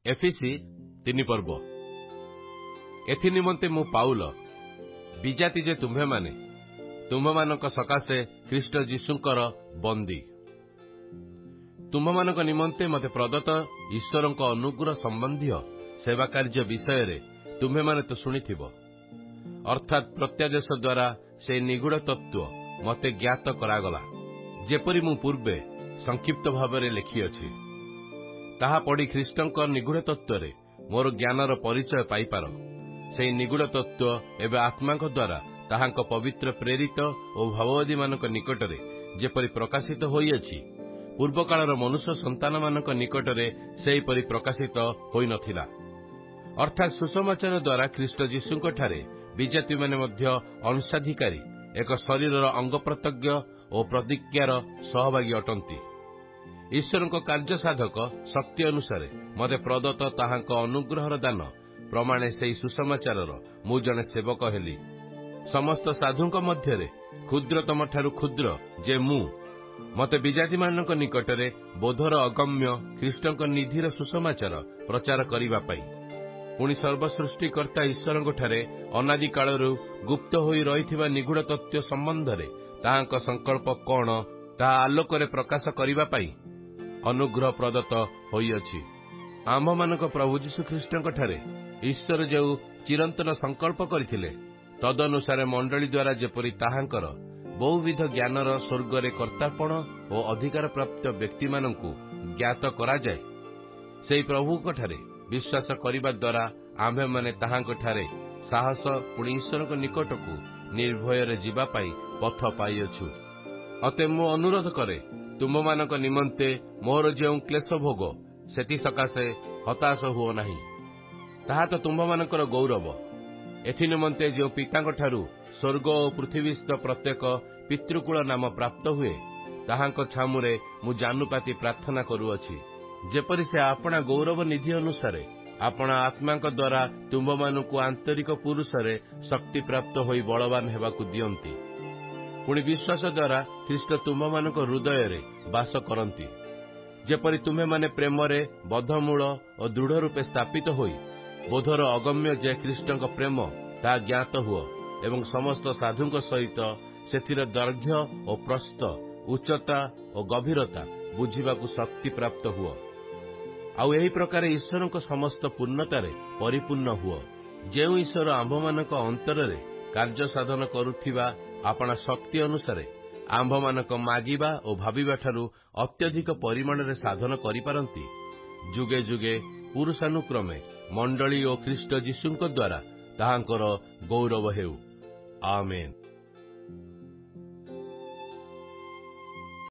एफिसी 3 पर्व एथि निमंते मु पाउल विजाति जे तुम्हे माने तुम्भमानक सकाशे ख्रीष्ट जीशुंकर बंदी तुम्भमानक निमंते मते प्रदत्त ईश्वरଙ୍କ अनुग्रह संबंधी सेवा कार्य विषय रे तुम्हे माने तो शुणिथिबो अर्थात प्रत्यादेश द्वारा से निगूढ़ तत्व मते ज्ञात करागला जेपरि मु पूर्वे संक्षिप्त भावरे लिखिअछि ताहा पढ़ी ख्रीष्टଙ୍କ निगूढ़ तत्व रे मोर ज्ञानर परिचय पाइपार से निगूढ़ तत्व एवं आत्मा द्वारा ताहांक पवित्र प्रेरित और भाववादी मानक निकटरे जेपरि प्रकाशित होइअछि पूर्व कालर मनुष्य संतान मानक निकटरे सेहिपरि प्रकाशित होई नथिला अर्थात सुसमाचार द्वारा ख्रीष्ट जीशुंक ठारे विजाति माने मध्य अंशाधिकारी एक शरीरर अंग प्रत्यंग और प्रतिज्ञार सहभागी अटंती ईश्वरଙ୍କ कार्य साधक शक्ति अनुसार मते प्रदत्त ताहांक अनुग्रहर दान प्रमाणे सेही सुसमाचारर मु जने सेवक हेली समस्त साधुंक मध्यरे क्षुद्रतम ठारू क्षुद्र जे मु मते विजाति मानक निकटरे बोधर अगम्य ख्रीष्टଙ୍କ निधिर सुसमाचार प्रचार करिबा पई पुणी सर्वसृष्टिकर्ता ईश्वरଙ୍କ ठारे अनादि कालरू गुप्त होई रहिथिबा निगूढ़ तत्व संबंधरे ताहांक संकल्प कोन ताहा आलोकरे प्रकाश करिबा पई अनुग्रह प्रदत्त होइअछि आम्भमानक प्रभु यीशु ख्रीष्टଙ୍କ ठारे ईश्वर जो चिरंतन संकल्प करथिले तदनुसार मंडली द्वारा जेपरि ताहांकर बहुविध ज्ञानर स्वर्गरे कर्तापण और अधिकार प्राप्त व्यक्ति माननकु ज्ञात करा जाय सेही प्रभुक ठारे विश्वास करिबा द्वारा आम्भे माने ताहांक ठारे साहस पुणी ईश्वरଙ୍କ निकटकु निर्भय रे जीवा पाई पथ पाइअछु अते मु अनुरोध करे तुममानक निमंते मोर जेउ क्लेश भोग सेति सकाशे हताश हुओ नाही ताहा तो तुम्भमानकर गौरव एथि निमंते जो पितांक ठारू स्वर्ग और पृथ्वीस्थ प्रत्येक पितृकुल नाम प्राप्त हुए ताहांक छामुरे मु जानुपाति प्रार्थना करूअछि जेपरि से आपणा गौरव निधि अनुसार आपणा आत्मांक द्वारा तुम्भमानकु आंतरिक पुरुषरे शक्ति प्राप्त होई बलवान हेबाकु दियंती पुणी विश्वास द्वारा ख्रीष्ट तुम्भमानक हृदय रे वास करंती जेपरि तुम्हे माने प्रेम रे बद्धमूल और दृढ़ रूपे स्थापित होई बोधर अगम्य जे ख्रीष्टଙ୍କ प्रेम ता ज्ञात हुओ एवं समस्त साधुंक सहित सेथिर दैर्घ्य और प्रस्थ उच्चता और गभीरता बुझिबाकु शक्ति प्राप्त हुओ आउ एही प्रकार ईश्वरଙ୍କ समस्त पूर्णतारे परिपूर्ण हुओ जेउ ईश्वर आम्भमानक अंतରରେ कार्य साधन करुथिबा आपणा शक्ति अनुसारे आम्भमानक मागिबा और भाबिबा ठारू अत्यधिक परिमाण रे साधन करिपारंती जुगे जुगे पुरुषानुक्रमे मंडली और ख्रीष्ट जीशुंक द्वारा ताहांकर गौरव हेउ आमेन।